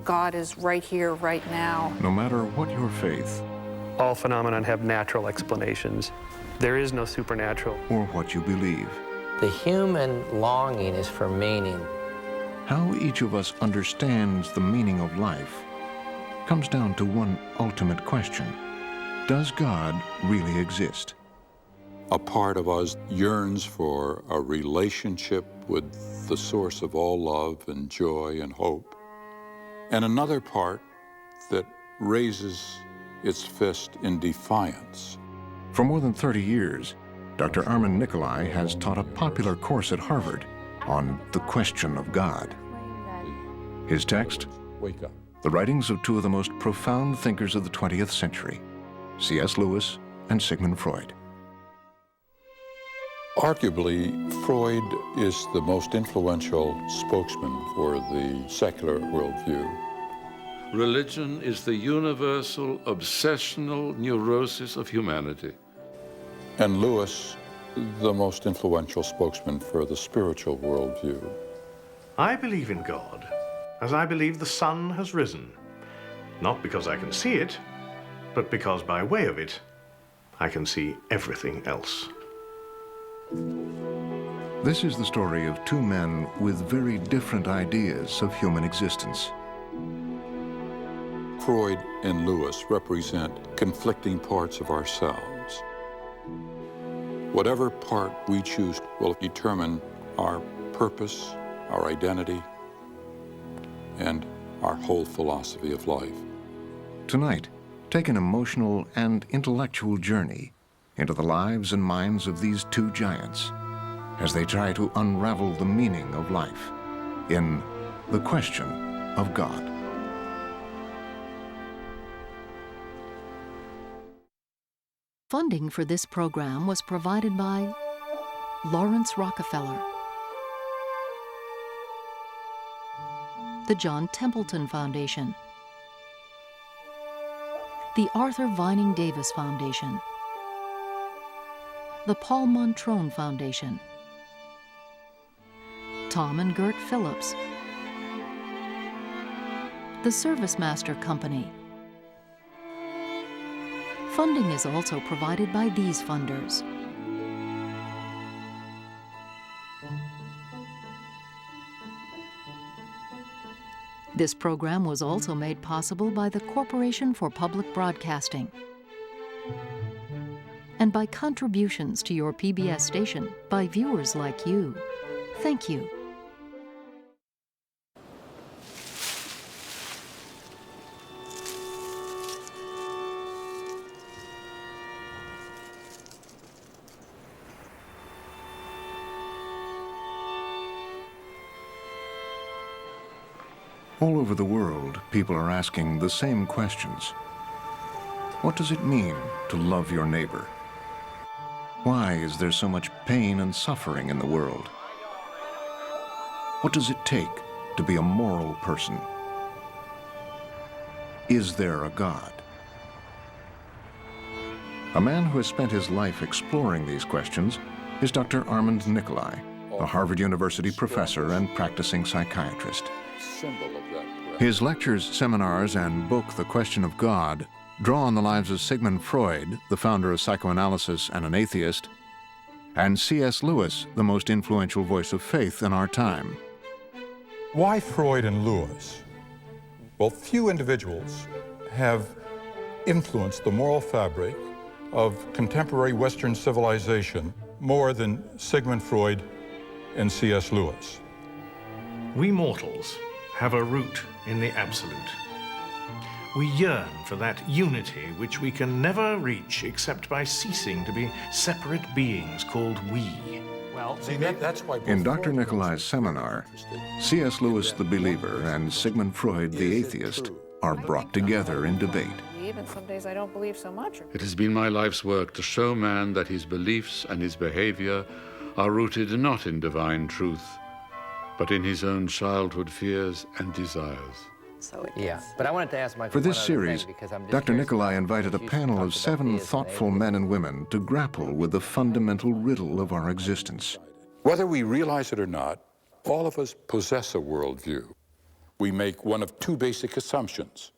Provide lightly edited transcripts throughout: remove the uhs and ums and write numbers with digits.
God is right here, right now. No matter what your faith, all phenomena have natural explanations. There is no supernatural. or what you believe, The human longing is for meaning. how each of us understands the meaning of life comes down to one ultimate question. Does God really exist? A part of us yearns for a relationship with the source of all love and joy and hope. And another part that raises its fist in defiance. For more than 30 years, Dr. Armand Nicolai has taught a popular course at Harvard on the question of God. His text, Wake up. the writings of two of the most profound thinkers of the 20th century, C.S. Lewis and Sigmund Freud. Arguably, Freud is the most influential spokesman for the secular worldview. Religion is the universal, obsessional neurosis of humanity. And Lewis, the most influential spokesman for the spiritual worldview. I believe in God, as I believe the sun has risen, not because I can see it, but because by way of it, I can see everything else. This is the story of two men with very different ideas of human existence. Freud and Lewis represent conflicting parts of ourselves. Whatever part we choose will determine our purpose, our identity, and our whole philosophy of life. Tonight, take an emotional and intellectual journey into the lives and minds of these two giants as they try to unravel the meaning of life in The Question of God. Funding for this program was provided by Lawrence Rockefeller, the John Templeton Foundation, the Arthur Vining Davis Foundation, the Paul Montrone Foundation, Tom and Gert Phillips, the Service Master Company. Funding is also provided by these funders: This program was also made possible by the Corporation for Public Broadcasting and by contributions to your PBS station by viewers like you. Thank you. All over the world, people are asking the same questions. What does it mean to love your neighbor? Why is there so much pain and suffering in the world? What does it take to be a moral person? Is there a God? A man who has spent his life exploring these questions is Dr. Armand Nicolai, a Harvard University professor and practicing psychiatrist. His lectures, seminars, and book, The Question of God, draw on the lives of Sigmund Freud, the founder of psychoanalysis and an atheist, and C.S. Lewis, the most influential voice of faith in our time. Why Freud and Lewis? Well, few individuals have influenced the moral fabric of contemporary Western civilization more than Sigmund Freud and C.S. Lewis. We mortals have a root in the absolute. We yearn for that unity which we can never reach except by ceasing to be separate beings called we. Well, see, that's why... In Dr. Nicolai's seminar, C.S. Lewis the believer and Sigmund Freud the atheist are brought together in debate. And some days I don't believe so much. It has been my life's work to show man that his beliefs and his behavior are rooted not in divine truth, but in his own childhood fears and desires. So it Yeah, is. but I wanted to ask Michael For this one other thing, series, because I'm just Dr. curious Nicolai about invited a what you panel of talked about 7 theism and thoughtful atheism. men and women to grapple with the fundamental riddle of our existence. Whether we realize it or not, all of us possess a worldview. we make one of two basic assumptions.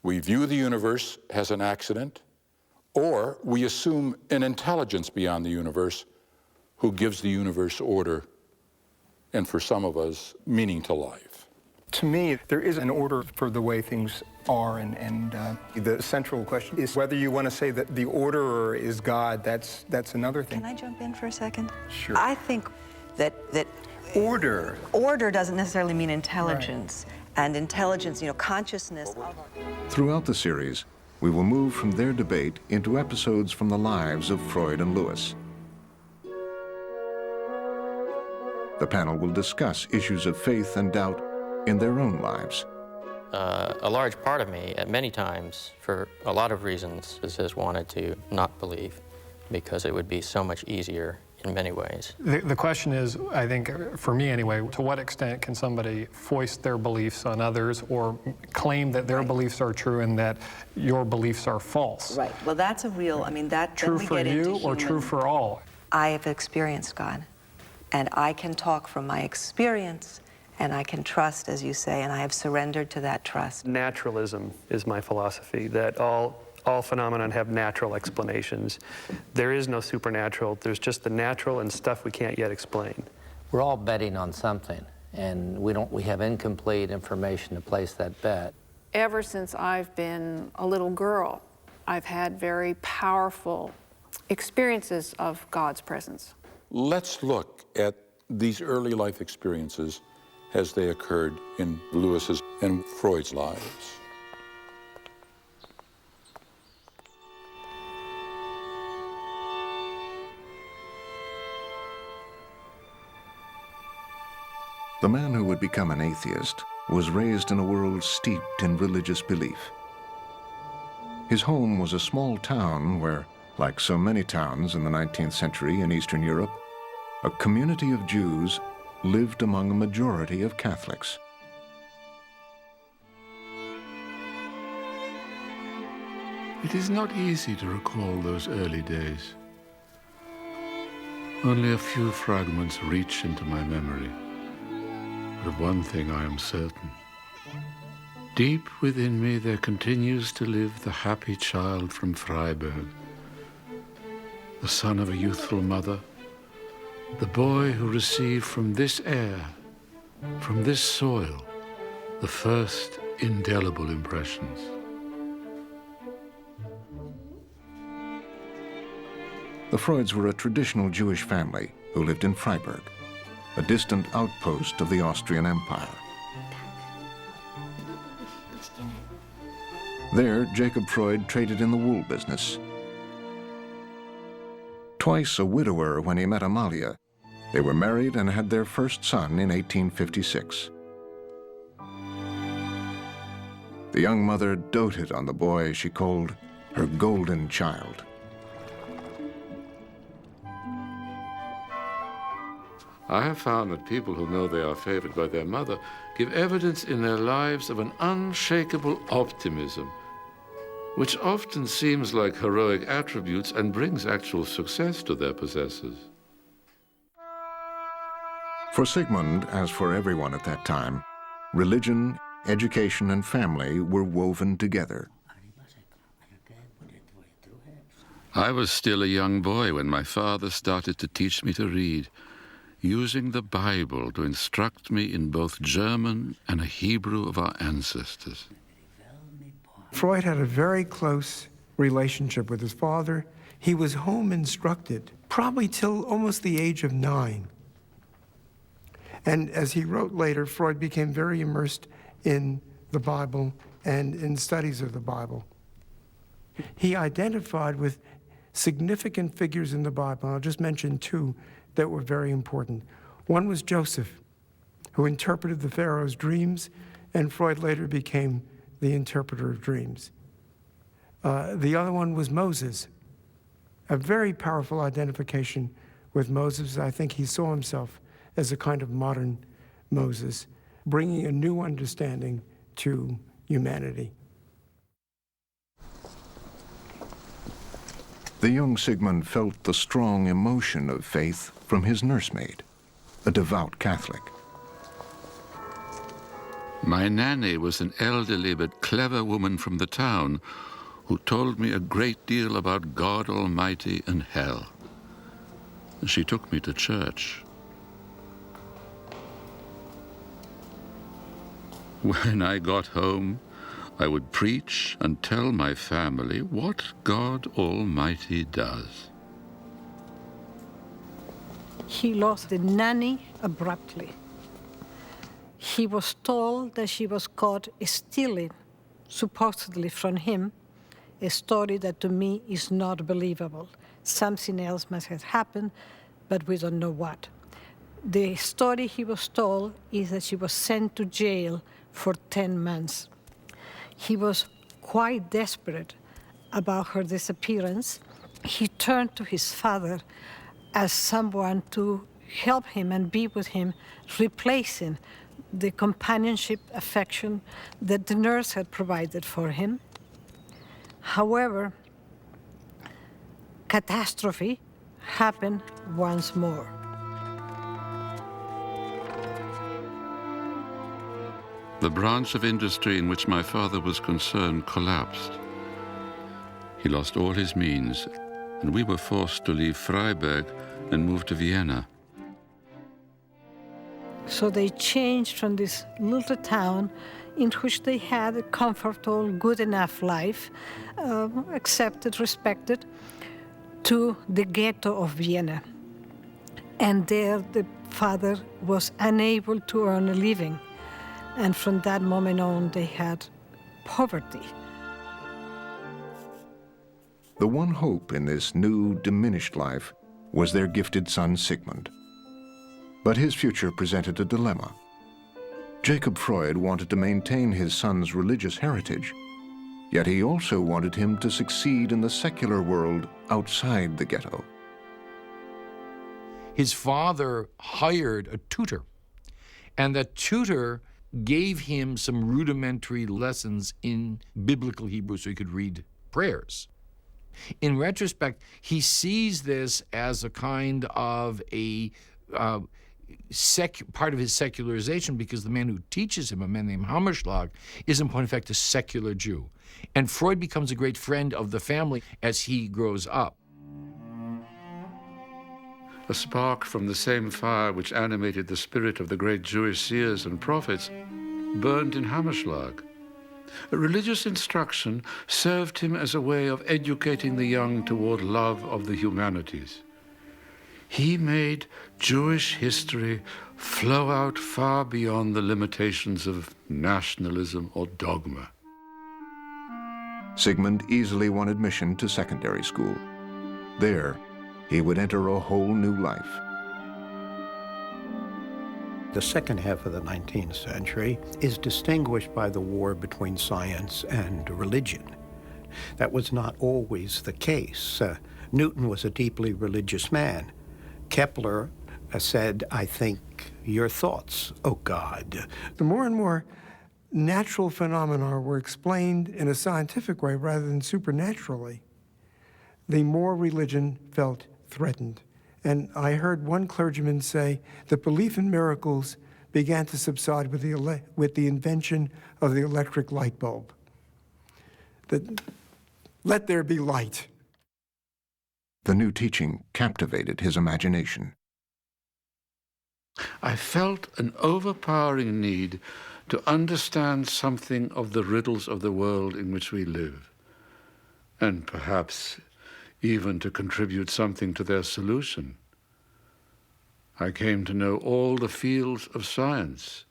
We view the universe as an accident, or we assume an intelligence beyond the universe who gives the universe order, and for some of us, meaning to life. To me, there is an order for the way things are, and the central question is whether you want to say that the orderer is God. That's another thing. Can I jump in for a second? Sure. I think that order doesn't necessarily mean intelligence. Right. And intelligence, consciousness. Throughout the series, we will move from their debate into episodes from the lives of Freud and Lewis. The panel will discuss issues of faith and doubt in their own lives. A large part of me, at many times, for a lot of reasons, has wanted to not believe, because it would be so much easier in many ways. The question is, I think, for me anyway, to what extent can somebody foist their beliefs on others or claim that their beliefs are true and that your beliefs are false? Right. Well, that's a real, that true for you or true for all? I have experienced God, and I can talk from my experience, and I can trust, as you say, and I have surrendered to that trust. Naturalism is my philosophy, that all phenomena have natural explanations. There is no supernatural. There's just the natural and stuff we can't yet explain. We're all betting on something, and we have incomplete information to place that bet. Ever since I've been a little girl, I've had very powerful experiences of God's presence. Let's look at these early life experiences as they occurred in Lewis's and Freud's lives. The man who would become an atheist was raised in a world steeped in religious belief. His home was a small town where, like so many towns in the 19th century in Eastern Europe, a community of Jews lived among a majority of Catholics. It is not easy to recall those early days. Only a few fragments reach into my memory. Of one thing I am certain. Deep within me there continues to live the happy child from Freiburg, the son of a youthful mother, the boy who received from this air, from this soil, the first indelible impressions. The Freuds were a traditional Jewish family who lived in Freiburg, a distant outpost of the Austrian Empire. There, Jacob Freud traded in the wool business. Twice a widower when he met Amalia, they were married and had their first son in 1856. The young mother doted on the boy she called her golden child. I have found that people who know they are favored by their mother give evidence in their lives of an unshakable optimism, which often seems like heroic attributes and brings actual success to their possessors. For Sigmund, as for everyone at that time, religion, education, and family were woven together. I was still a young boy when my father started to teach me to read, using the Bible to instruct me in both German and a Hebrew of our ancestors. Freud had a very close relationship with his father. He was home instructed, probably till almost the age of 9. And as he wrote later, Freud became very immersed in the Bible and in studies of the Bible. He identified with significant figures in the Bible. I'll just mention two that were very important. One was Joseph, who interpreted the Pharaoh's dreams, and Freud later became the interpreter of dreams. The other one was Moses, a very powerful identification with Moses. I think he saw himself as a kind of modern Moses, bringing a new understanding to humanity. The young Sigmund felt the strong emotion of faith from his nursemaid, a devout Catholic. My nanny was an elderly but clever woman from the town who told me a great deal about God Almighty and hell. She took me to church. When I got home, I would preach and tell my family what God Almighty does. He lost the nanny abruptly. He was told that she was caught stealing, supposedly from him, a story that to me is not believable. Something else must have happened, but we don't know what. The story he was told is that she was sent to jail for 10 months. He was quite desperate about her disappearance. He turned to his father as someone to help him and be with him, replacing the companionship, affection that the nurse had provided for him. However, catastrophe happened once more. The branch of industry in which my father was concerned collapsed. He lost all his means, and we were forced to leave Freiberg and move to Vienna. So they changed from this little town in which they had a comfortable, good enough life, accepted, respected, to the ghetto of Vienna. And there the father was unable to earn a living. And from that moment on, they had poverty. The one hope in this new, diminished life was their gifted son, Sigmund. But his future presented a dilemma. Jacob Freud wanted to maintain his son's religious heritage, yet he also wanted him to succeed in the secular world outside the ghetto. His father hired a tutor, and that tutor gave him some rudimentary lessons in biblical Hebrew so he could read prayers. In retrospect, he sees this as a kind of a part of his secularization, because the man who teaches him, a man named Hammerschlag, is in point of fact a secular Jew. And Freud becomes a great friend of the family as he grows up. A spark from the same fire which animated the spirit of the great Jewish seers and prophets burned in Hammerschlag. Religious instruction served him as a way of educating the young toward love of the humanities. He made Jewish history flow out far beyond the limitations of nationalism or dogma. Sigmund easily won admission to secondary school. There, he would enter a whole new life. The second half of the 19th century is distinguished by the war between science and religion. That was not always the case. Newton was a deeply religious man. Kepler said, "I think your thoughts, O God." The more and more natural phenomena were explained in a scientific way rather than supernaturally, the more religion felt threatened. And I heard one clergyman say that belief in miracles began to subside with the invention of the electric light bulb. That let there be light. The new teaching captivated his imagination. I felt an overpowering need to understand something of the riddles of the world in which we live, and perhaps even to contribute something to their solution. I came to know all the fields of science,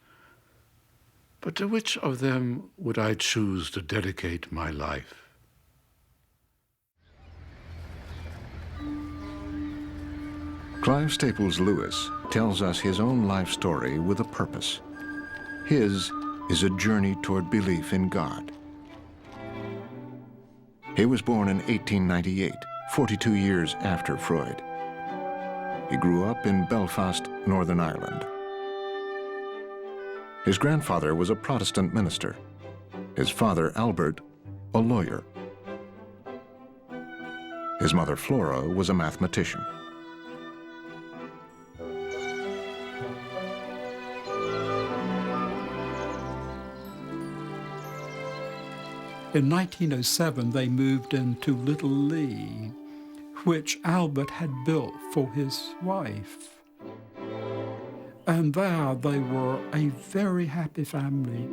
but to which of them would I choose to dedicate my life? Clive Staples Lewis tells us his own life story with a purpose. His is a journey toward belief in God. He was born in 1898, 42 years after Freud. He grew up in Belfast, Northern Ireland. His grandfather was a Protestant minister. His father, Albert, a lawyer. His mother, Flora, was a mathematician. In 1907, they moved into Little Lee, which Albert had built for his wife. And there they were a very happy family.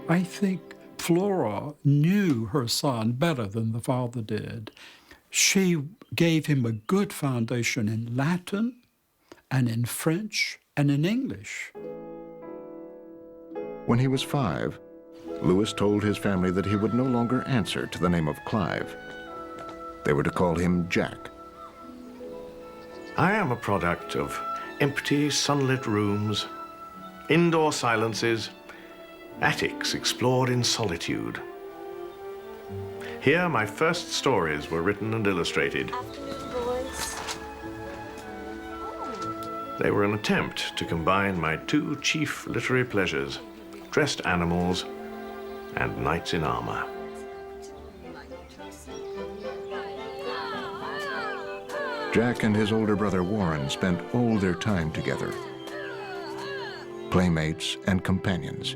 I think Flora knew her son better than the father did. She gave him a good foundation in Latin and in French and in English. When he was 5, Louis told his family that he would no longer answer to the name of Clive. They were to call him Jack. I am a product of empty, sunlit rooms, indoor silences, attics explored in solitude. Here, my first stories were written and illustrated. Afternoon, boys. They were an attempt to combine my two chief literary pleasures, dressed animals and knights in armor. Jack and his older brother Warren spent all their time together, playmates and companions.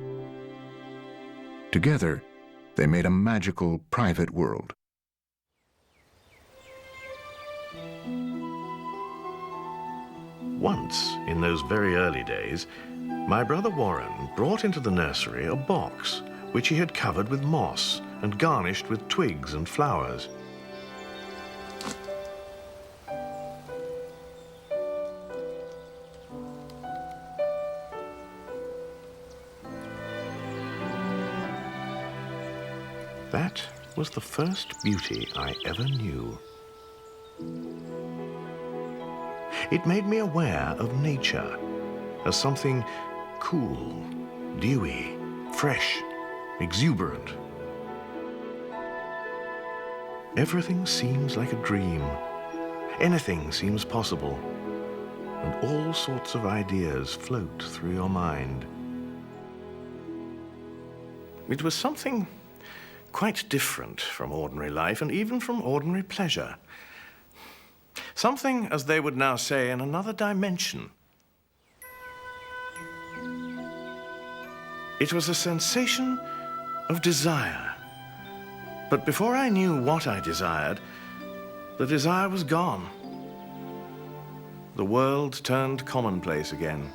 Together, they made a magical private world. Once, in those very early days, my brother Warren brought into the nursery a box which he had covered with moss and garnished with twigs and flowers. That was the first beauty I ever knew. It made me aware of nature as something cool, dewy, fresh, exuberant. Everything seems like a dream. Anything seems possible. And all sorts of ideas float through your mind. It was something quite different from ordinary life and even from ordinary pleasure. Something, as they would now say, in another dimension. It was a sensation of desire. But before I knew what I desired, the desire was gone. The world turned commonplace again.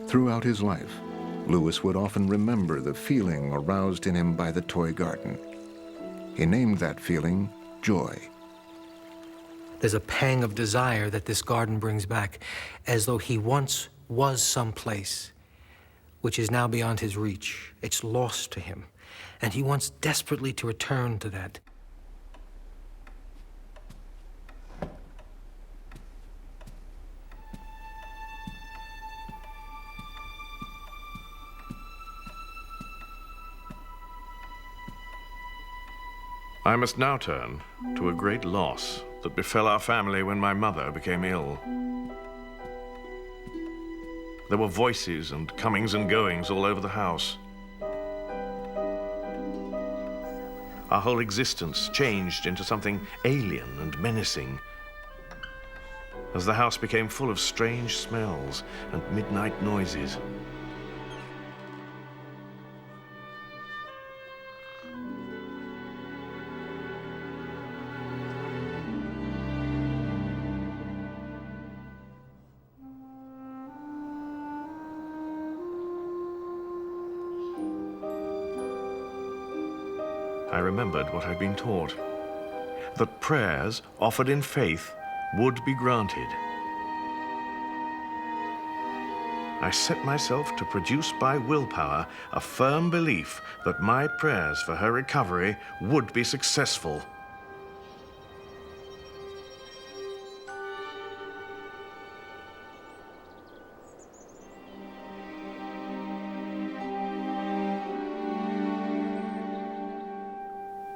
Throughout his life, Louis would often remember the feeling aroused in him by the toy garden. He named that feeling joy. There's a pang of desire that this garden brings back, as though he once was someplace which is now beyond his reach. It's lost to him, and he wants desperately to return to that. I must now turn to a great loss that befell our family when my mother became ill. There were voices and comings and goings all over the house. Our whole existence changed into something alien and menacing as the house became full of strange smells and midnight noises. I remembered what I'd been taught, that prayers offered in faith would be granted. I set myself to produce by willpower a firm belief that my prayers for her recovery would be successful.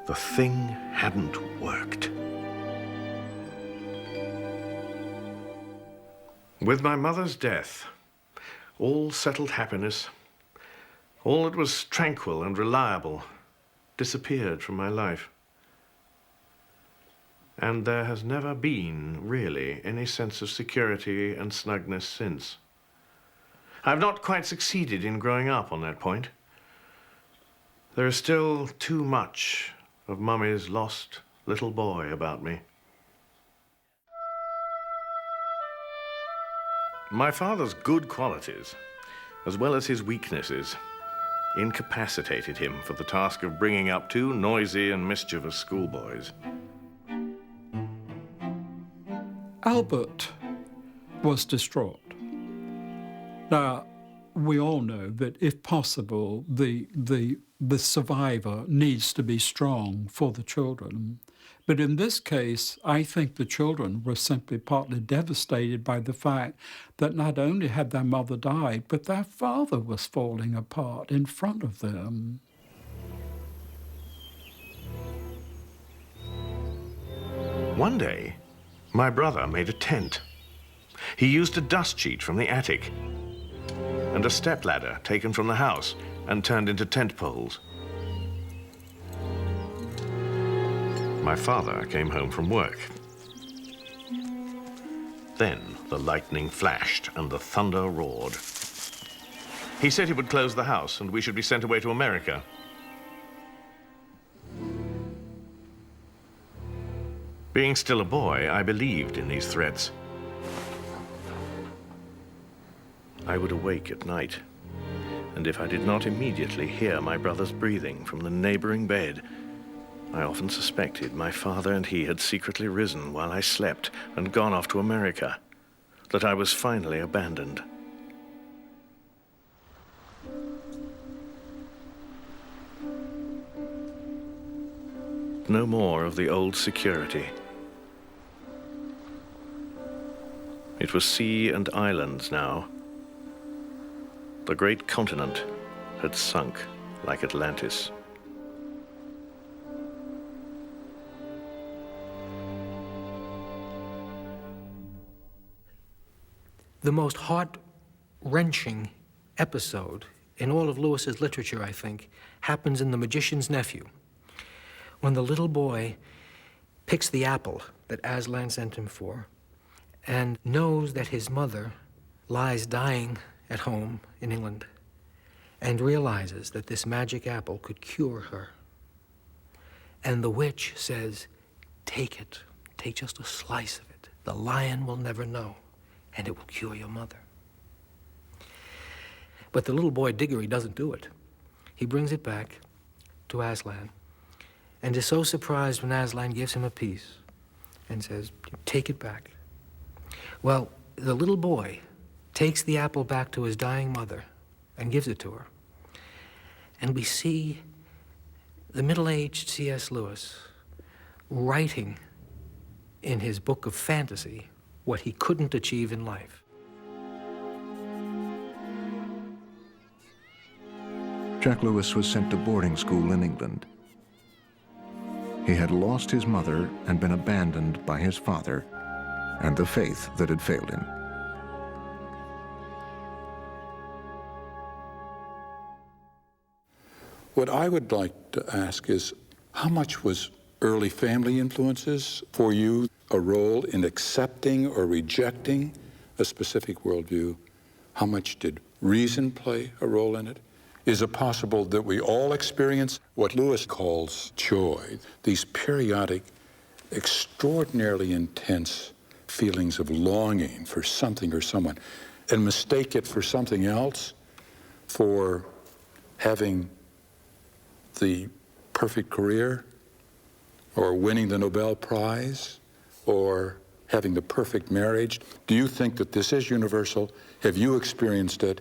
The thing hadn't worked. With my mother's death, all settled happiness, all that was tranquil and reliable, disappeared from my life. And there has never been, really, any sense of security and snugness since. I've not quite succeeded in growing up on that point. There is still too much of Mummy's lost little boy about me. My father's good qualities, as well as his weaknesses, incapacitated him for the task of bringing up two noisy and mischievous schoolboys. Albert was distraught. Now, we all know that if possible, the survivor needs to be strong for the children. But in this case, I think the children were simply partly devastated by the fact that not only had their mother died, but their father was falling apart in front of them. One day, my brother made a tent. He used a dust sheet from the attic and a stepladder taken from the house and turned into tent poles. My father came home from work. Then the lightning flashed and the thunder roared. He said he would close the house and we should be sent away to America. Being still a boy, I believed in these threats. I would awake at night, and if I did not immediately hear my brother's breathing from the neighboring bed, I often suspected my father and he had secretly risen while I slept and gone off to America, that I was finally abandoned. No more of the old security. It was sea and islands now. The great continent had sunk like Atlantis. The most heart-wrenching episode in all of Lewis's literature, I think, happens in The Magician's Nephew, when the little boy picks the apple that Aslan sent him for and knows that his mother lies dying at home in England and realizes that this magic apple could cure her. And the witch says, take it, take just a slice of it. The lion will never know, and it will cure your mother. But the little boy Diggory doesn't do it. He brings it back to Aslan and is so surprised when Aslan gives him a piece and says, take it back. Well, the little boy takes the apple back to his dying mother and gives it to her. And we see the middle-aged C.S. Lewis writing in his book of fantasy what he couldn't achieve in life. Jack Lewis was sent to boarding school in England. He had lost his mother and been abandoned by his father and the faith that had failed him. What I would like to ask is, how much was early family influences for you a role in accepting or rejecting a specific worldview? How much did reason play a role in it? Is it possible that we all experience what Lewis calls joy, these periodic, extraordinarily intense feelings of longing for something or someone, and mistake it for something else, for having the perfect career, or winning the Nobel Prize, or having the perfect marriage? Do you think that this is universal? Have you experienced it?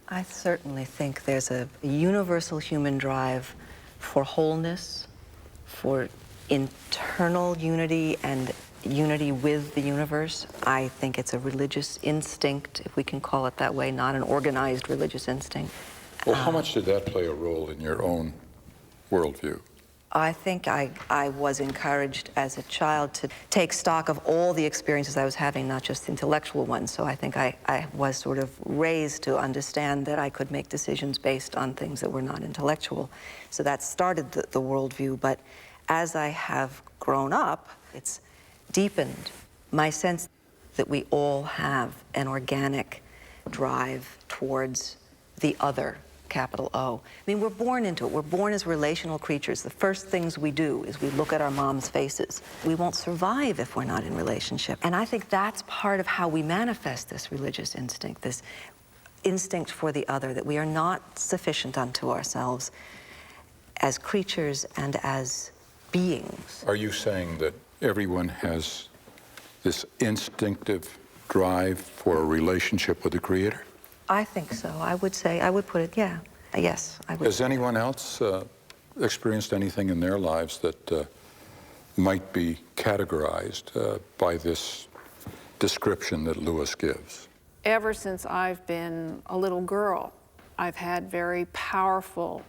I certainly think there's a universal human drive for wholeness, for internal unity and unity with the universe. I think it's a religious instinct, if we can call it that way, not an organized religious instinct. Well, how much did that play a role in your own worldview? I think I was encouraged as a child to take stock of all the experiences I was having, not just intellectual ones. So I think I was sort of raised to understand that I could make decisions based on things that were not intellectual. So that started the worldview. But as I have grown up, it's deepened my sense that we all have an organic drive towards the other, capital O. I mean, we're born into it. We're born as relational creatures. The first things we do is we look at our mom's faces. We won't survive if we're not in relationship. And I think that's part of how we manifest this religious instinct, this instinct for the other, that we are not sufficient unto ourselves as creatures and as beings. Are you saying that everyone has this instinctive drive for a relationship with the Creator? I think so. I would say, I would put it, yeah. Yes, I would. Has anyone else experienced anything in their lives that might be categorized by this description that Lewis gives? Ever since I've been a little girl, I've had very powerful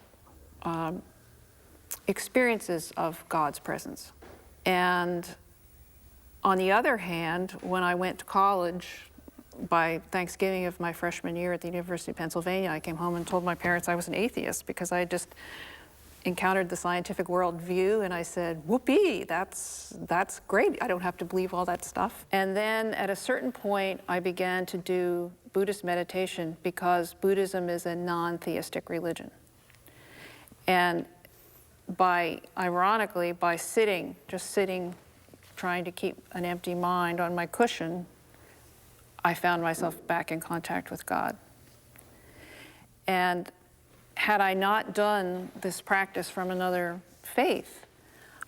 experiences of God's presence. And on the other hand, when I went to college, by Thanksgiving of my freshman year at the University of Pennsylvania, I came home and told my parents I was an atheist because I had just encountered the scientific worldview, and I said, whoopee, that's great. I don't have to believe all that stuff. And then at a certain point, I began to do Buddhist meditation because Buddhism is a non-theistic religion. And ironically, by just sitting, trying to keep an empty mind on my cushion, I found myself back in contact with God. And had I not done this practice from another faith,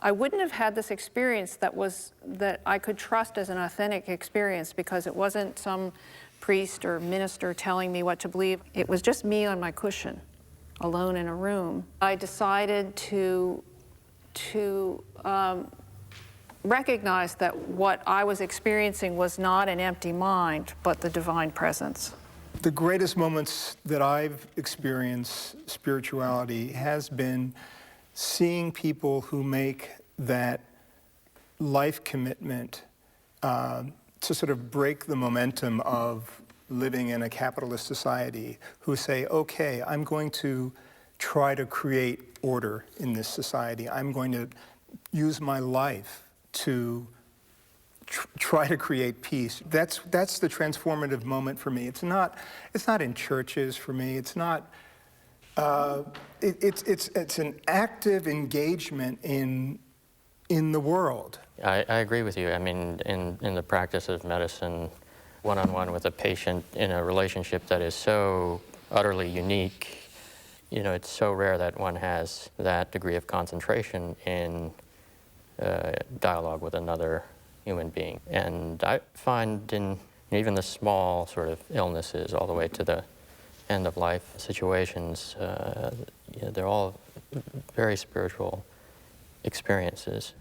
I wouldn't have had this experience that I could trust as an authentic experience, because it wasn't some priest or minister telling me what to believe. It was just me on my cushion, alone in a room. I decided to recognize that what I was experiencing was not an empty mind, but the divine presence. The greatest moments that I've experienced spirituality has been seeing people who make that life commitment to sort of break the momentum of living in a capitalist society, who say, okay, I'm going to try to create order in this society. I'm going to use my life to try to create peace. That's the transformative moment for me. It's not in churches for me. It's not. It's an active engagement in the world. I agree with you. I mean, in the practice of medicine, one-on-one with a patient in a relationship that is so utterly unique, you know, it's so rare that one has that degree of concentration in dialogue with another human being. And I find in even the small sort of illnesses all the way to the end-of-life situations, you know, they're all very spiritual experiences.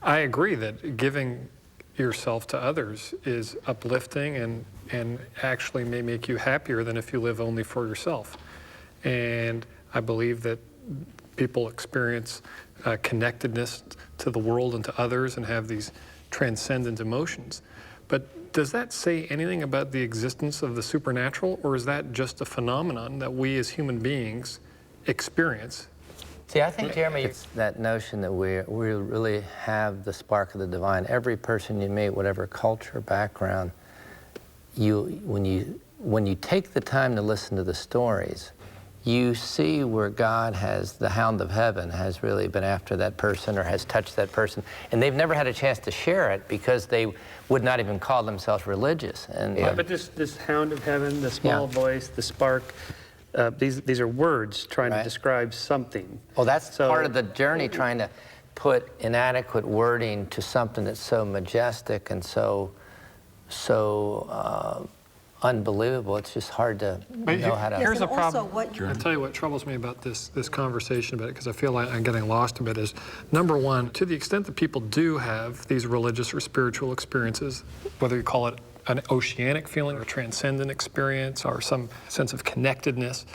I agree that giving yourself to others is uplifting and actually may make you happier than if you live only for yourself. And I believe that people experience connectedness to the world and to others and have these transcendent emotions. But does that say anything about the existence of the supernatural, or is that just a phenomenon that we as human beings experience? See, I think, Jeremy, it's that notion that we really have the spark of the divine. Every person you meet, whatever culture, background, when you take the time to listen to the stories, you see where God has, the hound of heaven, has really been after that person or has touched that person. And they've never had a chance to share it because they would not even call themselves religious. And yeah, but this hound of heaven, the small voice, the spark, these are words trying to describe something. Well, that's part of the journey, trying to put inadequate wording to something that's so majestic and so unbelievable. It's just hard to know how to. Here's a problem. I'll tell you what troubles me about this conversation about it, because I feel like I'm getting lost a bit, is number one, to the extent that people do have these religious or spiritual experiences, whether you call it an oceanic feeling or transcendent experience or some sense of connectedness,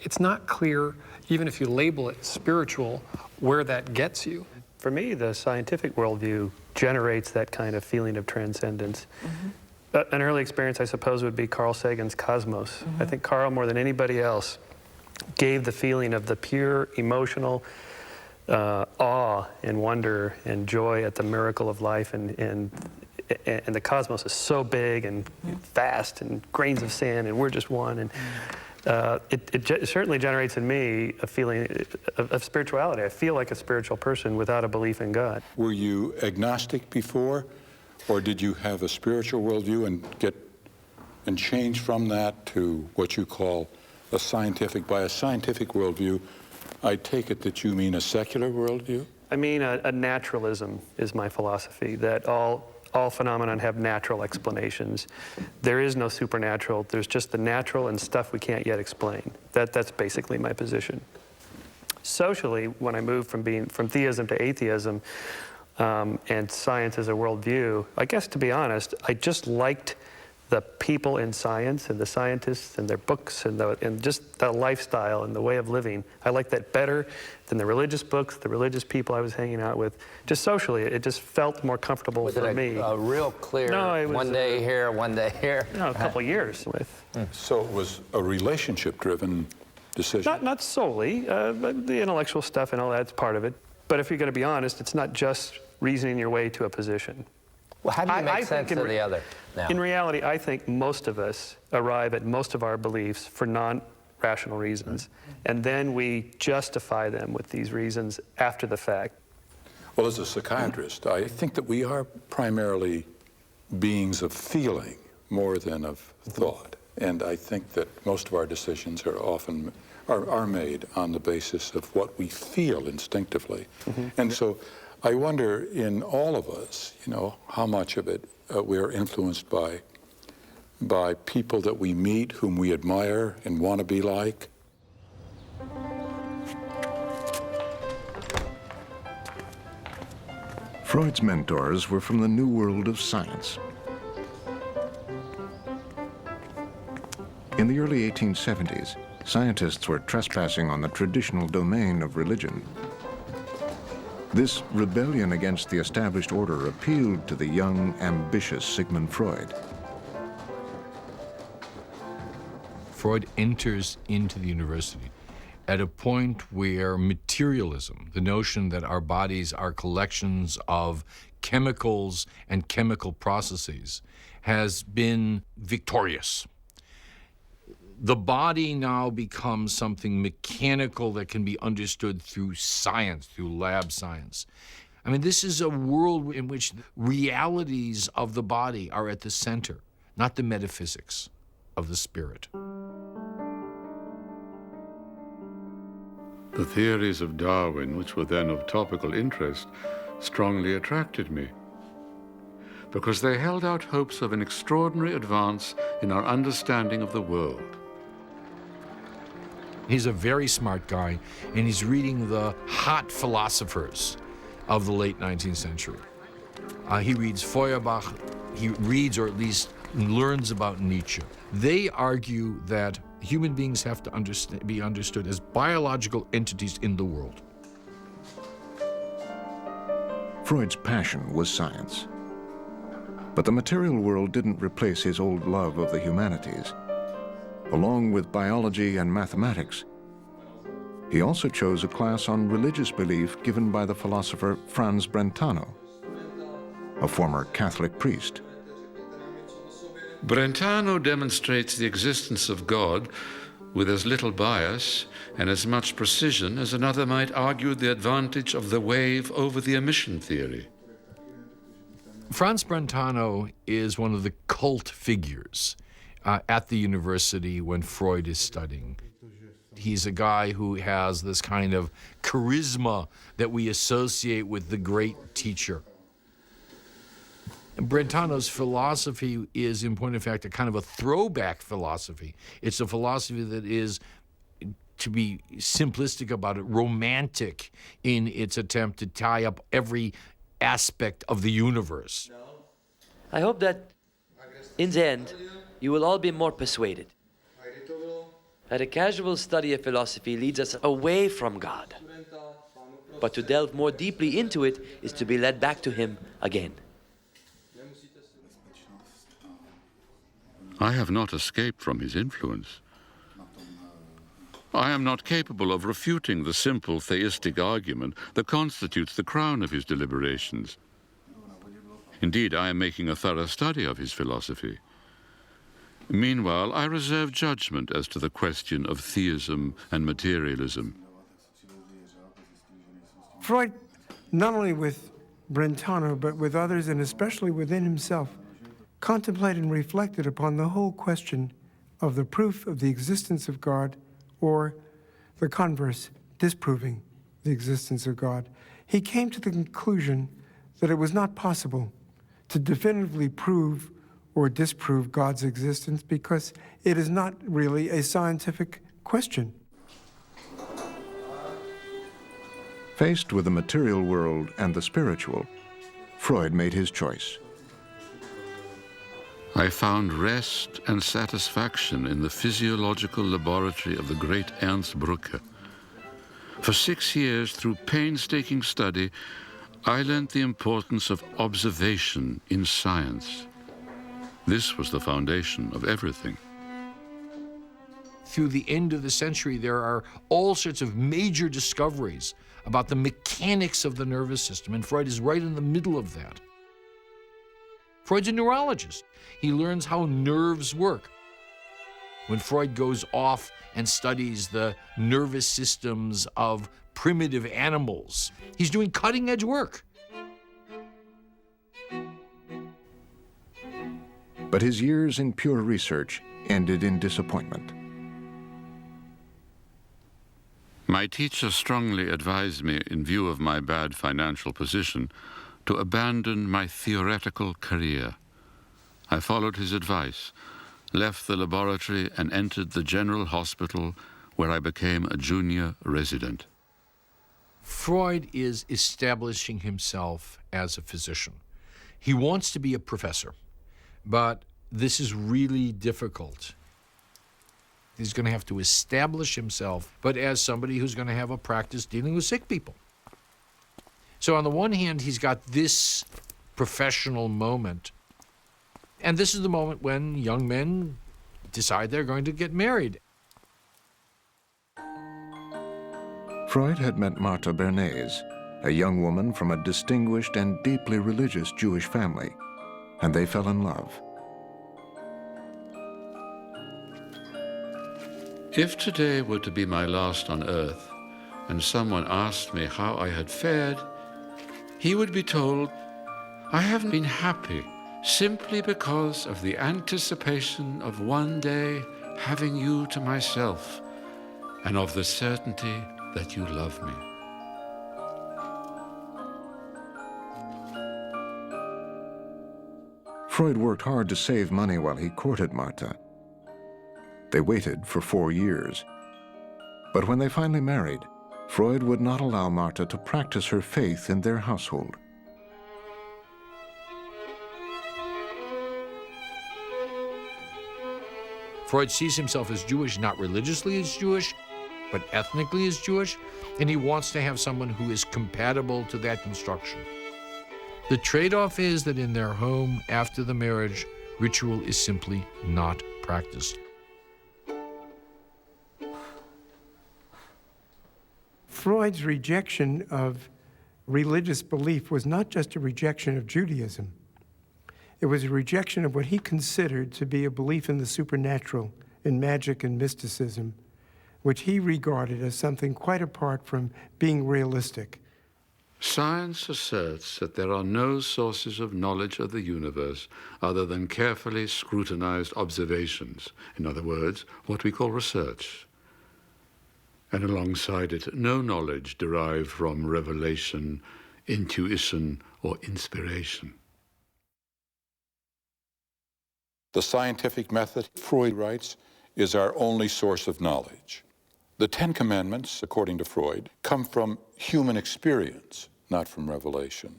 it's not clear, even if you label it spiritual, where that gets you. For me, the scientific worldview generates that kind of feeling of transcendence. Mm-hmm. An early experience, I suppose, would be Carl Sagan's Cosmos. Mm-hmm. I think Carl, more than anybody else, gave the feeling of the pure, emotional, awe and wonder and joy at the miracle of life, and the cosmos is so big and vast and grains of sand, and we're just one. And it certainly generates in me a feeling of spirituality. I feel like a spiritual person without a belief in God. Were you agnostic before, or did you have a spiritual worldview and change from that to what you call a scientific? By a scientific worldview, I take it that you mean a secular worldview? I mean, a naturalism is my philosophy, that all phenomena have natural explanations. There is no supernatural. There's just the natural and stuff we can't yet explain. That's basically my position. Socially, when I moved from theism to atheism and science as a worldview, I guess, to be honest, I just liked the people in science and the scientists and their books and just the lifestyle and the way of living. I liked that better than the religious books, the religious people I was hanging out with. Just socially, it just felt more comfortable for me. Was it a real clear, no, it was one day here, one day here? No, a couple of years with. So it was a relationship-driven decision? Not solely. But the intellectual stuff and all that's part of it. But if you're going to be honest, it's not just reasoning your way to a position. Well, how do you make sense of the other now? In reality, I think most of us arrive at most of our beliefs for non-rational reasons, and then we justify them with these reasons after the fact. Well, as a psychiatrist, I think that we are primarily beings of feeling more than of thought, and I think that most of our decisions are often are made on the basis of what we feel instinctively. And so I wonder, in all of us, how much of it we are influenced by people that we meet, whom we admire and want to be like. Freud's mentors were from the new world of science. In the early 1870s, scientists were trespassing on the traditional domain of religion. This rebellion against the established order appealed to the young, ambitious Sigmund Freud. Freud enters into the university at a point where materialism, the notion that our bodies are collections of chemicals and chemical processes, has been victorious. The body now becomes something mechanical that can be understood through science, through lab science. I mean, this is a world in which realities of the body are at the center, not the metaphysics of the spirit. The theories of Darwin, which were then of topical interest, strongly attracted me, because they held out hopes of an extraordinary advance in our understanding of the world. He's a very smart guy, and he's reading the hot philosophers of the late 19th century. He reads Feuerbach, he reads, or at least learns about Nietzsche. They argue that human beings have to be understood as biological entities in the world. Freud's passion was science. But the material world didn't replace his old love of the humanities. Along with biology and mathematics, he also chose a class on religious belief given by the philosopher Franz Brentano, a former Catholic priest. Brentano demonstrates the existence of God with as little bias and as much precision as another might argue the advantage of the wave over the emission theory. Franz Brentano is one of the cult figures at the university when Freud is studying. He's a guy who has this kind of charisma that we associate with the great teacher. Brentano's philosophy is, in point of fact, a kind of a throwback philosophy. It's a philosophy that is, to be simplistic about it, romantic in its attempt to tie up every aspect of the universe. I hope that in the end, you will all be more persuaded that a casual study of philosophy leads us away from God. But to delve more deeply into it is to be led back to Him again. I have not escaped from his influence. I am not capable of refuting the simple theistic argument that constitutes the crown of his deliberations. Indeed, I am making a thorough study of his philosophy. Meanwhile, I reserve judgment as to the question of theism and materialism. Freud, not only with Brentano, but with others, and especially within himself, contemplated and reflected upon the whole question of the proof of the existence of God, or the converse, disproving the existence of God. He came to the conclusion that it was not possible to definitively prove or disprove God's existence because it is not really a scientific question. Faced with the material world and the spiritual, Freud made his choice. I found rest and satisfaction in the physiological laboratory of the great Ernst Brücke. For 6 years, through painstaking study, I learned the importance of observation in science. This was the foundation of everything. Through the end of the century, there are all sorts of major discoveries about the mechanics of the nervous system, and Freud is right in the middle of that. Freud's a neurologist. He learns how nerves work. When Freud goes off and studies the nervous systems of primitive animals, he's doing cutting-edge work. But his years in pure research ended in disappointment. My teacher strongly advised me, in view of my bad financial position, to abandon my theoretical career. I followed his advice, left the laboratory, and entered the general hospital, where I became a junior resident. Freud is establishing himself as a physician. He wants to be a professor, but this is really difficult. He's going to have to establish himself, but as somebody who's going to have a practice dealing with sick people. So on the one hand, he's got this professional moment, and this is the moment when young men decide they're going to get married. Freud had met Martha Bernays, a young woman from a distinguished and deeply religious Jewish family, and they fell in love. If today were to be my last on earth, and someone asked me how I had fared, he would be told, I haven't been happy simply because of the anticipation of one day having you to myself, and of the certainty that you love me. Freud worked hard to save money while he courted Martha. They waited for 4 years. But when they finally married, Freud would not allow Martha to practice her faith in their household. Freud sees himself as Jewish, not religiously as Jewish, but ethnically as Jewish, and he wants to have someone who is compatible to that construction. The trade-off is that in their home, after the marriage, ritual is simply not practiced. Freud's rejection of religious belief was not just a rejection of Judaism. It was a rejection of what he considered to be a belief in the supernatural, in magic and mysticism, which he regarded as something quite apart from being realistic. Science asserts that there are no sources of knowledge of the universe other than carefully scrutinized observations, in other words, what we call research. And alongside it, no knowledge derived from revelation, intuition, or inspiration. The scientific method, Freud writes, is our only source of knowledge. The 10 Commandments, according to Freud, come from human experience, not from revelation.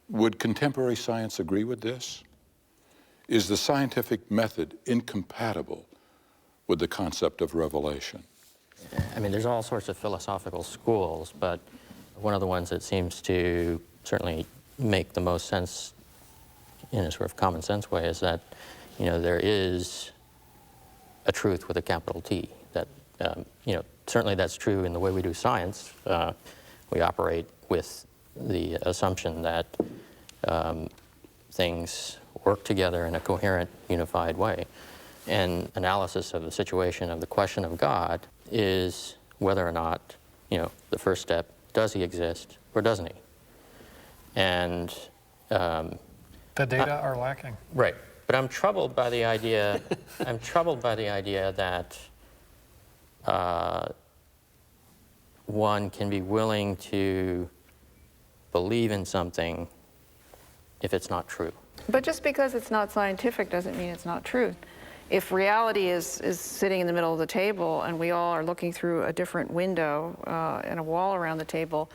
Would contemporary science agree with this? Is the scientific method incompatible with the concept of revelation? I mean, there's all sorts of philosophical schools, but one of the ones that seems to certainly make the most sense in a sort of common sense way is that, you know, there is a truth with a capital T, that Certainly that's true in the way we do science. We operate with the assumption that things work together in a coherent, unified way. And analysis of the situation of the question of God is whether or not, the first step, does he exist or doesn't he? And the data are lacking. Right. But I'm troubled by the idea, that one can be willing to believe in something if it's not true. But just because it's not scientific doesn't mean it's not true. If reality is sitting in the middle of the table and we all are looking through a different window and a wall around the table,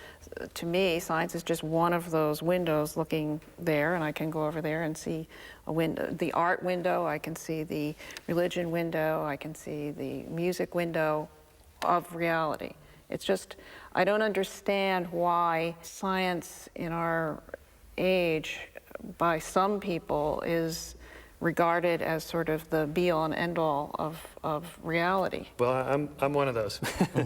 to me, science is just one of those windows looking there, and I can go over there and see a window, the art window, I can see the religion window, I can see the music window of reality. It's just, I don't understand why science in our age, by some people, is regarded as sort of the be-all and end-all of reality. Well, I'm one of those.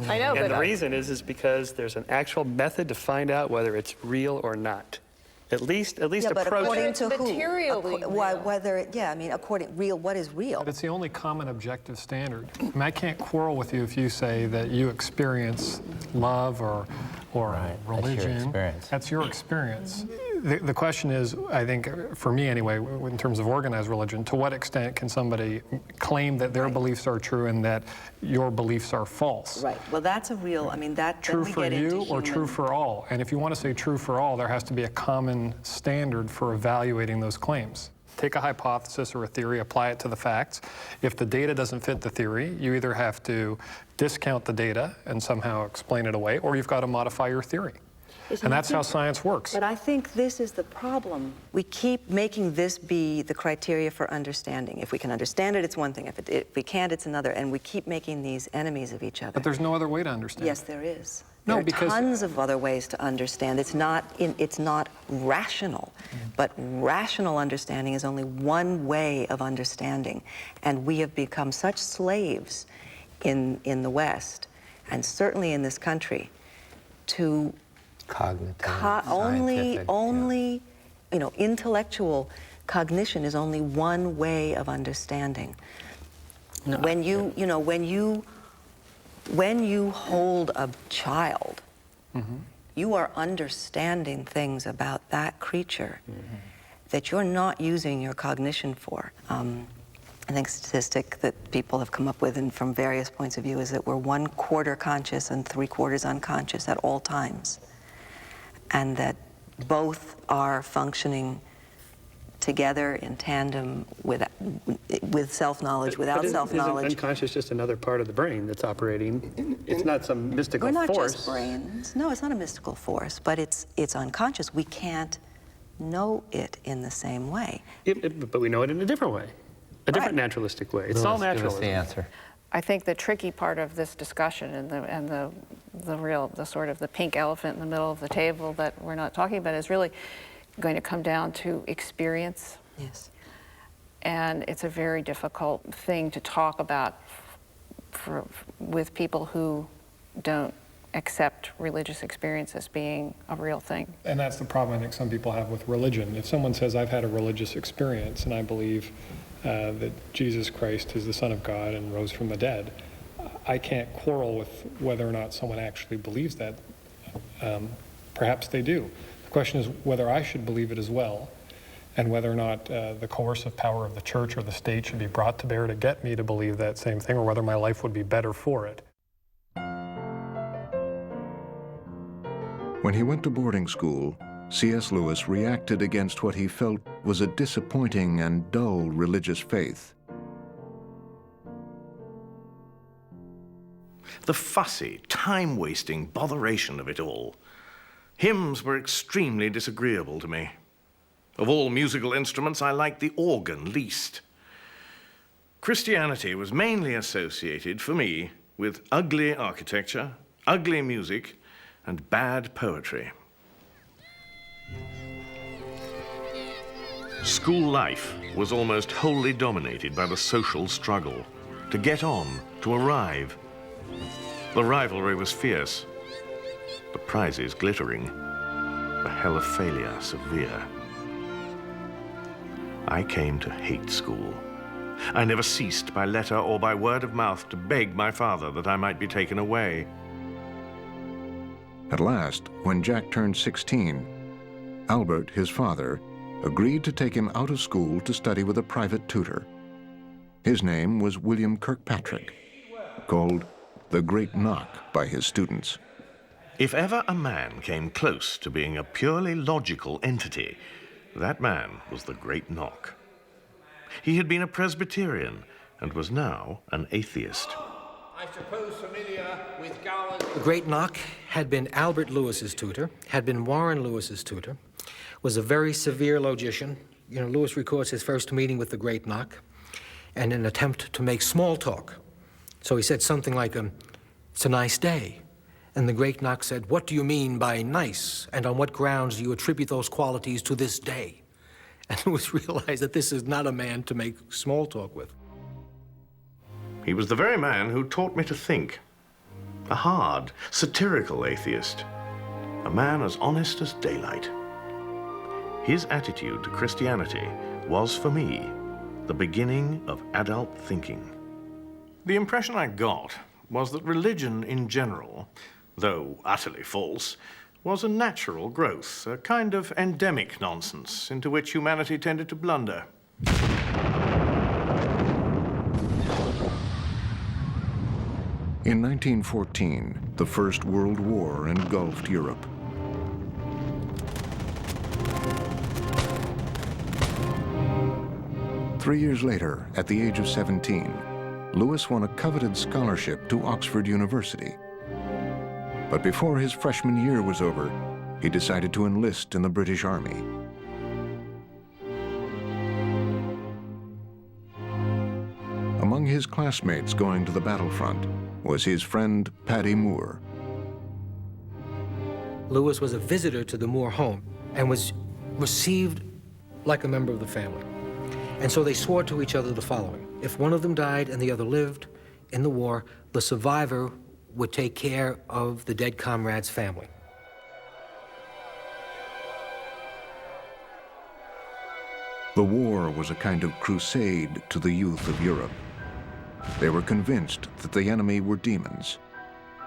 I know, and the reason is because there's an actual method to find out whether it's real or not. At least but approach according it. to who? Materially What is real? But it's the only common objective standard. I mean, I can't quarrel with you if you say that you experience love or religion. That's your experience. The question is, I think, for me anyway, in terms of organized religion, to what extent can somebody claim that their beliefs are true and that your beliefs are false? Right. Well, that's a real, True for you or true for all? And if you want to say true for all, there has to be a common standard for evaluating those claims. Take a hypothesis or a theory, apply it to the facts. If the data doesn't fit the theory, you either have to discount the data and somehow explain it away, or you've got to modify your theory. And that's how science works. But I think this is the problem. We keep making this be the criteria for understanding. If we can understand it, it's one thing. If we can't, it's another. And we keep making these enemies of each other. But there's no other way to understand. Yes, there is. No, there are because tons of other ways to understand. It's not rational, but rational understanding is only one way of understanding. And we have become such slaves in the West, and certainly in this country, to intellectual cognition is only one way of understanding. No. When you hold a child, you are understanding things about that creature that you're not using your cognition for. I think a statistic that people have come up with, and from various points of view, is that we're 1/4 conscious and 3/4 unconscious at all times, and that both are functioning together in tandem with self-knowledge, without self-knowledge. Isn't unconscious just another part of the brain that's operating? It's not some mystical force. We're not just brains. No, it's not a mystical force, but it's unconscious. We can't know it in the same way. But we know it in a different way, a different naturalistic way. It's all naturalism. Give us the answer. I think the tricky part of this discussion and the sort of the pink elephant in the middle of the table that we're not talking about is really going to come down to experience. Yes. And it's a very difficult thing to talk about with people who don't accept religious experience as being a real thing. And that's the problem I think some people have with religion. If someone says, I've had a religious experience and I believe that Jesus Christ is the Son of God and rose from the dead, I can't quarrel with whether or not someone actually believes that. Perhaps they do. The question is whether I should believe it as well, and whether or not the coercive power of the church or the state should be brought to bear to get me to believe that same thing, or whether my life would be better for it. When he went to boarding school, C.S. Lewis reacted against what he felt was a disappointing and dull religious faith. The fussy, time-wasting botheration of it all. Hymns were extremely disagreeable to me. Of all musical instruments, I liked the organ least. Christianity was mainly associated, for me, with ugly architecture, ugly music, and bad poetry. School life was almost wholly dominated by the social struggle, to get on, to arrive, The rivalry was fierce, the prizes glittering, the hell of failure severe. I came to hate school. I never ceased by letter or by word of mouth to beg my father that I might be taken away. At last, when Jack turned 16, Albert, his father, agreed to take him out of school to study with a private tutor. His name was William Kirkpatrick, called the Great Knock by his students. If ever a man came close to being a purely logical entity, that man was the Great Knock. He had been a Presbyterian and was now an atheist. I suppose familiar with Gower's... The Great Knock had been Albert Lewis's tutor, had been Warren Lewis's tutor, was a very severe logician. You know, Lewis records his first meeting with the Great Knock and an attempt to make small talk. So he said something like, it's a nice day. And the Great Knock said, what do you mean by nice? And on what grounds do you attribute those qualities to this day? And Lewis realized that this is not a man to make small talk with. He was the very man who taught me to think. A hard, satirical atheist. A man as honest as daylight. His attitude to Christianity was, for me, the beginning of adult thinking. The impression I got was that religion in general, though utterly false, was a natural growth, a kind of endemic nonsense into which humanity tended to blunder. In 1914, the First World War engulfed Europe. Three years later, at the age of 17, Lewis won a coveted scholarship to Oxford University. But before his freshman year was over, he decided to enlist in the British Army. Among his classmates going to the battlefront was his friend Paddy Moore. Lewis was a visitor to the Moore home and was received like a member of the family. And so they swore to each other the following. If one of them died and the other lived in the war, the survivor would take care of the dead comrade's family. The war was a kind of crusade to the youth of Europe. They were convinced that the enemy were demons.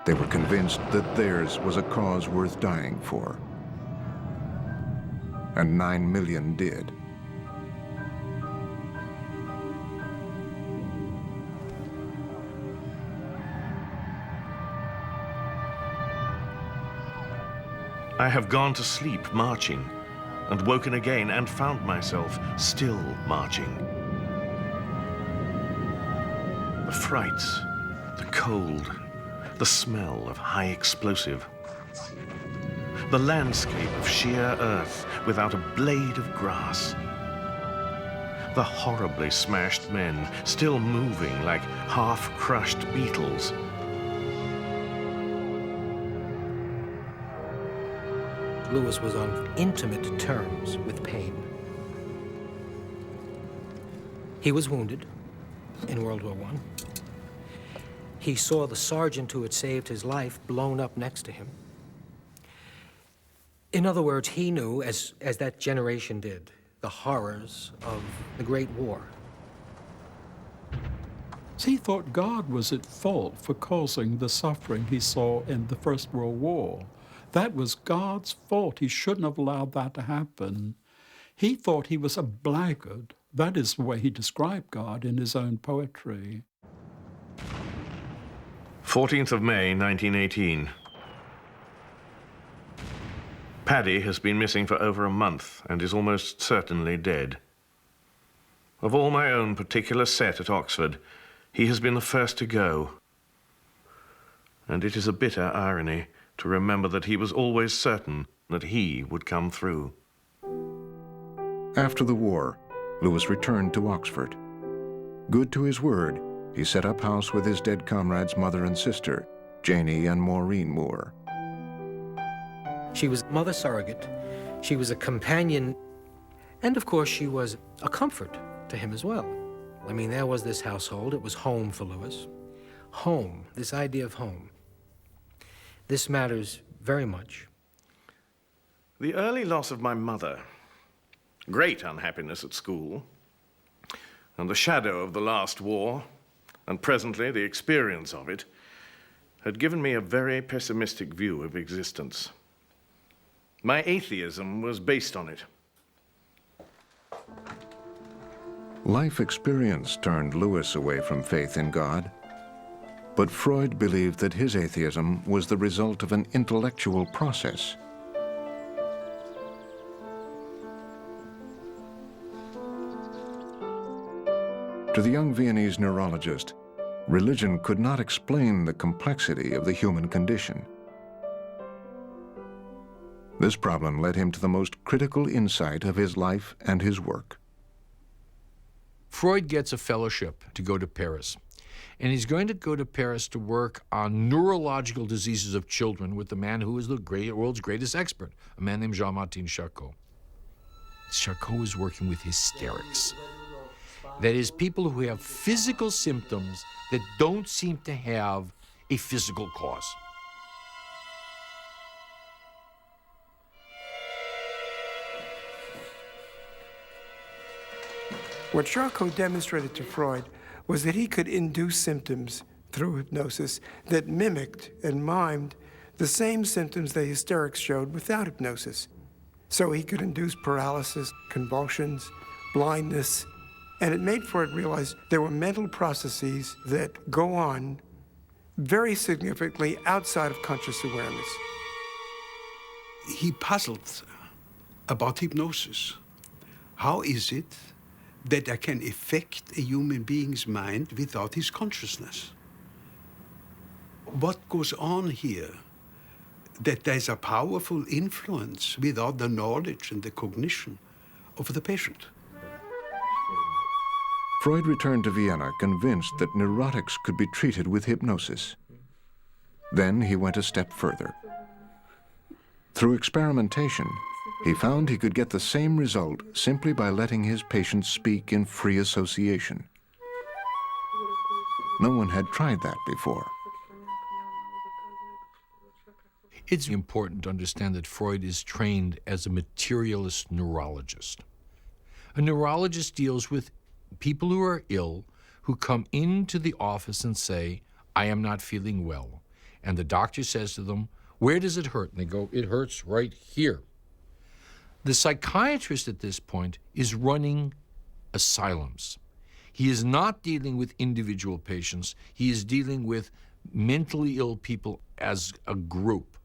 They were convinced that theirs was a cause worth dying for. And 9 million did. I have gone to sleep marching, and woken again and found myself still marching. The frights, the cold, the smell of high explosive, the landscape of sheer earth without a blade of grass, the horribly smashed men still moving like half-crushed beetles. Lewis was on intimate terms with pain. He was wounded in World War I. He saw the sergeant who had saved his life blown up next to him. In other words, he knew, as that generation did, the horrors of the Great War. He thought God was at fault for causing the suffering he saw in the First World War. That was God's fault. He shouldn't have allowed that to happen. He thought he was a blackguard. That is the way he described God in his own poetry. 14th of May, 1918. Paddy has been missing for over a month and is almost certainly dead. Of all my own particular set at Oxford, he has been the first to go. And it is a bitter irony to remember that he was always certain that he would come through. After the war, Lewis returned to Oxford. Good to his word, he set up house with his dead comrades' mother and sister, Janie and Maureen Moore. She was mother surrogate, she was a companion, and of course she was a comfort to him as well. I mean, there was this household, it was home for Lewis. home, this idea of home. This matters very much. The early loss of my mother, great unhappiness at school, and the shadow of the last war, and presently the experience of it, had given me a very pessimistic view of existence. My atheism was based on it. Life experience turned Lewis away from faith in God, but Freud believed that his atheism was the result of an intellectual process. To the young Viennese neurologist, religion could not explain the complexity of the human condition. This problem led him to the most critical insight of his life and his work. Freud gets a fellowship to go to Paris, and he's going to go to Paris to work on neurological diseases of children with the man who is the world's greatest expert, a man named Jean-Martin Charcot. Charcot is working with hysterics. That is, people who have physical symptoms that don't seem to have a physical cause. What Charcot demonstrated to Freud was that he could induce symptoms through hypnosis that mimicked and mimed the same symptoms the hysterics showed without hypnosis. So he could induce paralysis, convulsions, blindness, and it made Freud realize there were mental processes that go on very significantly outside of conscious awareness. He puzzled about hypnosis. How is it that I can affect a human being's mind without his consciousness? What goes on here? That there's a powerful influence without the knowledge and the cognition of the patient. Freud returned to Vienna convinced that neurotics could be treated with hypnosis. Then he went a step further. Through experimentation, he found he could get the same result simply by letting his patients speak in free association. No one had tried that before. It's important to understand that Freud is trained as a materialist neurologist. A neurologist deals with people who are ill, who come into the office and say, I am not feeling well. And the doctor says to them, where does it hurt? And they go, it hurts right here. The psychiatrist at this point is running asylums. He is not dealing with individual patients. He is dealing with mentally ill people as a group.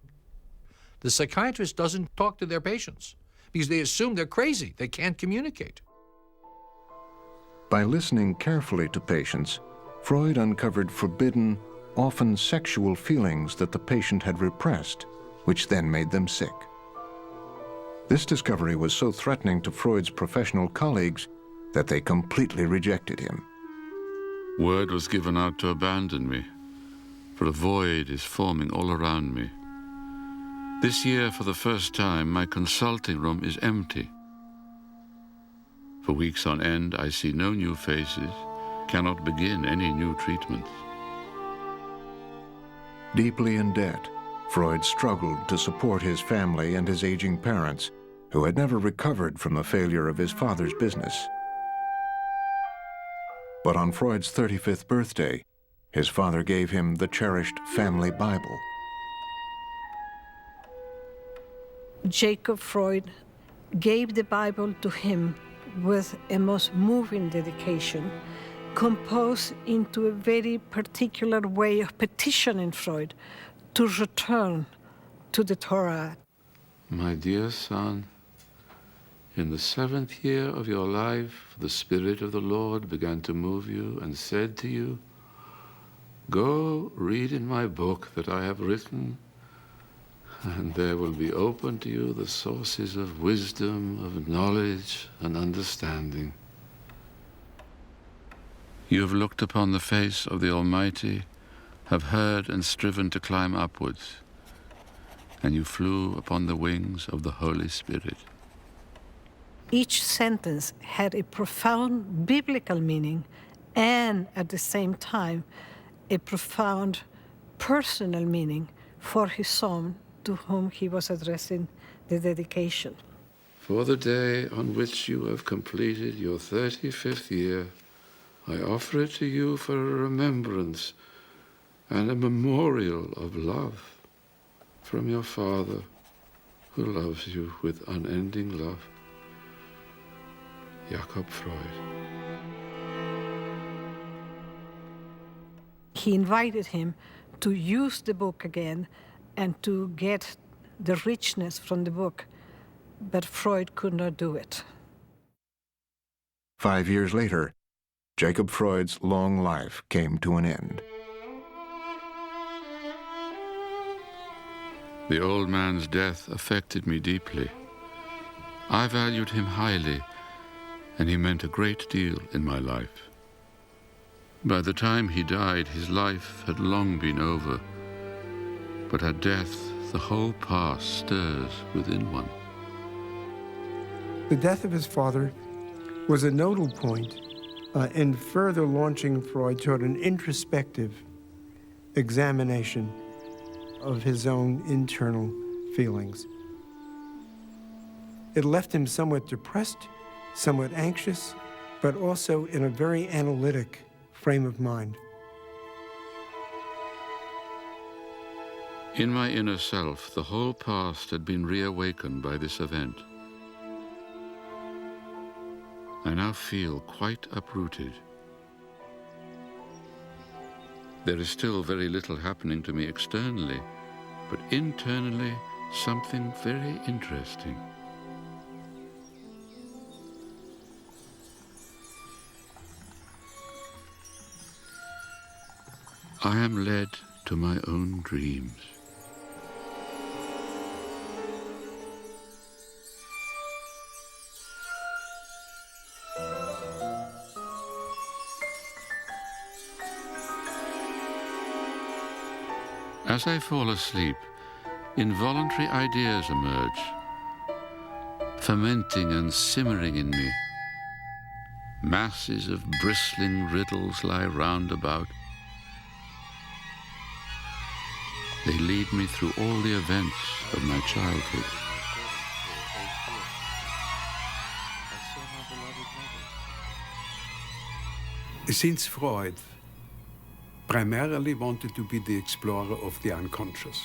The psychiatrist doesn't talk to their patients because they assume they're crazy. They can't communicate. By listening carefully to patients, Freud uncovered forbidden, often sexual feelings that the patient had repressed, which then made them sick. This discovery was so threatening to Freud's professional colleagues that they completely rejected him. Word was given out to abandon me, for a void is forming all around me. This year, for the first time, my consulting room is empty. For weeks on end, I see no new faces, cannot begin any new treatments. Deeply in debt, Freud struggled to support his family and his aging parents, who had never recovered from the failure of his father's business. But on Freud's 35th birthday, his father gave him the cherished family Bible. Jacob Freud gave the Bible to him with a most moving dedication, composed into a very particular way of petitioning Freud to return to the Torah. My dear son, in the 7th year of your life, the Spirit of the Lord began to move you and said to you, go read in my book that I have written, and there will be open to you the sources of wisdom, of knowledge and understanding. You have looked upon the face of the Almighty, have heard and striven to climb upwards, and you flew upon the wings of the Holy Spirit. Each sentence had a profound biblical meaning and, at the same time, a profound personal meaning for his son to whom he was addressing the dedication. For the day on which you have completed your 35th year, I offer it to you for a remembrance and a memorial of love from your Father, who loves you with unending love. Jakob Freud. He invited him to use the book again and to get the richness from the book, but Freud could not do it. 5 years later, Jacob Freud's long life came to an end. The old man's death affected me deeply. I valued him highly, and he meant a great deal in my life. By the time he died, his life had long been over, but at death, the whole past stirs within one. The death of his father was a nodal point in further launching Freud toward an introspective examination of his own internal feelings. It left him somewhat depressed, somewhat anxious, but also in a very analytic frame of mind. In my inner self, the whole past had been reawakened by this event. I now feel quite uprooted. There is still very little happening to me externally, but internally, something very interesting. I am led to my own dreams. As I fall asleep, involuntary ideas emerge, fermenting and simmering in me. Masses of bristling riddles lie round about. They lead me through all the events of my childhood. Since Freud primarily wanted to be the explorer of the unconscious,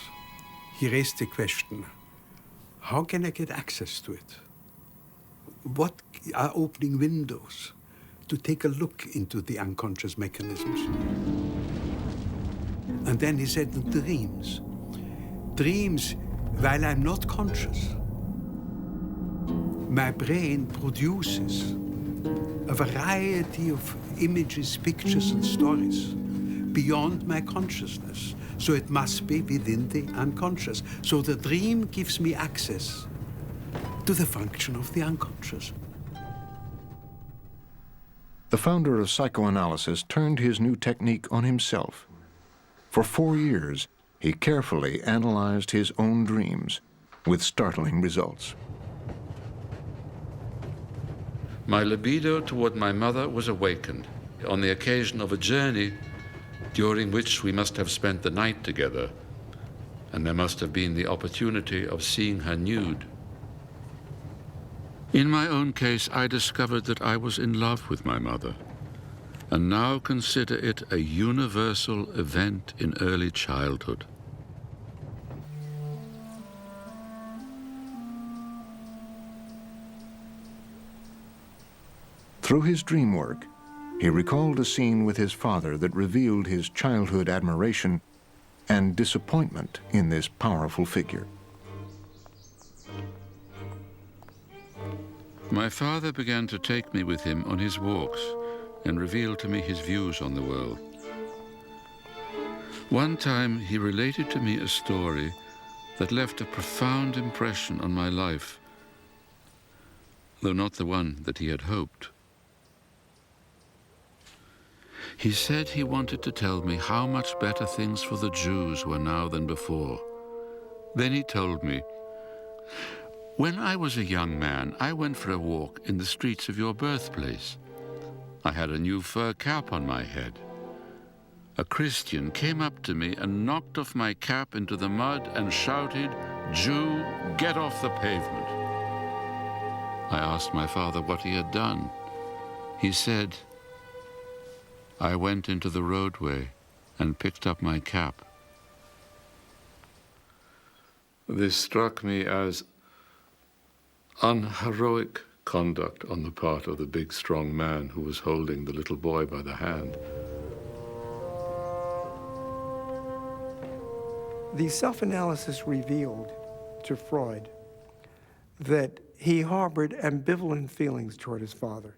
he raised the question, how can I get access to it? What are opening windows to take a look into the unconscious mechanisms? And then he said, dreams. Dreams, while I'm not conscious, my brain produces a variety of images, pictures, and stories beyond my consciousness. So it must be within the unconscious. So the dream gives me access to the function of the unconscious. The founder of psychoanalysis turned his new technique on himself. For 4 years, he carefully analyzed his own dreams with startling results. My libido toward my mother was awakened on the occasion of a journey during which we must have spent the night together, and there must have been the opportunity of seeing her nude. In my own case, I discovered that I was in love with my mother, and now consider it a universal event in early childhood. Through his dream work, he recalled a scene with his father that revealed his childhood admiration and disappointment in this powerful figure. My father began to take me with him on his walks and revealed to me his views on the world. One time he related to me a story that left a profound impression on my life, though not the one that he had hoped. He said he wanted to tell me how much better things for the Jews were now than before. Then he told me, "When I was a young man, I went for a walk in the streets of your birthplace. I had a new fur cap on my head. a Christian came up to me and knocked off my cap into the mud and shouted, "Jew, get off the pavement." I asked my father what he had done. He said, "I went into the roadway and picked up my cap." This struck me as unheroic conduct on the part of the big, strong man who was holding the little boy by the hand. The self-analysis revealed to Freud that he harbored ambivalent feelings toward his father.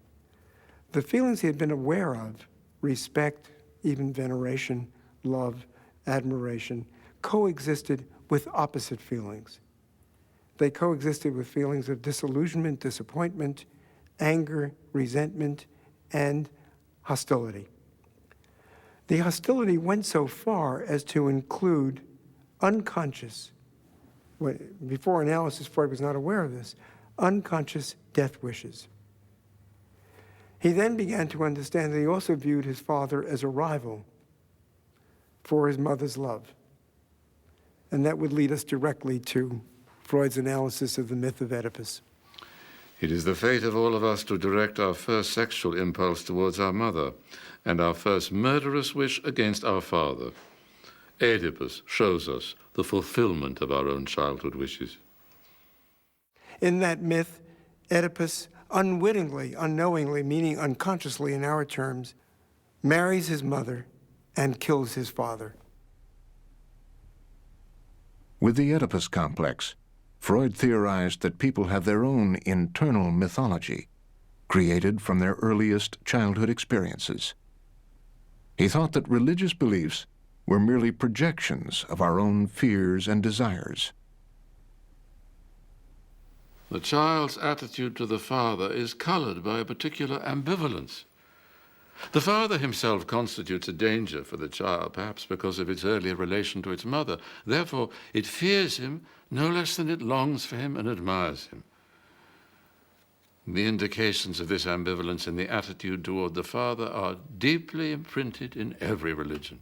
The feelings he had been aware of, respect, even veneration, love, admiration, coexisted with opposite feelings. They coexisted with feelings of disillusionment, disappointment, anger, resentment, and hostility. The hostility went so far as to include unconscious, before analysis, Freud was not aware of this, unconscious death wishes. He then began to understand that he also viewed his father as a rival for his mother's love. And that would lead us directly to Freud's analysis of the myth of Oedipus. It is the fate of all of us to direct our first sexual impulse towards our mother and our first murderous wish against our father. Oedipus shows us the fulfillment of our own childhood wishes. In that myth, Oedipus unwittingly, unknowingly, meaning unconsciously in our terms, marries his mother and kills his father. With the Oedipus complex, Freud theorized that people have their own internal mythology, created from their earliest childhood experiences. He thought that religious beliefs were merely projections of our own fears and desires. The child's attitude to the father is colored by a particular ambivalence. The father himself constitutes a danger for the child, perhaps because of its earlier relation to its mother. Therefore, it fears him no less than it longs for him and admires him. The indications of this ambivalence in the attitude toward the father are deeply imprinted in every religion.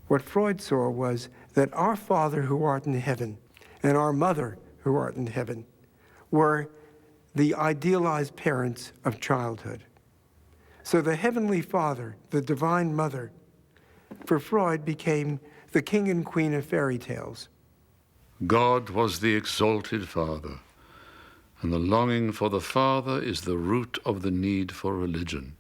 What Freud saw was that our Father who art in heaven and our Mother who art in heaven were the idealized parents of childhood. So the Heavenly Father, the Divine Mother, for Freud became the king and queen of fairy tales. God was the exalted Father, and the longing for the Father is the root of the need for religion.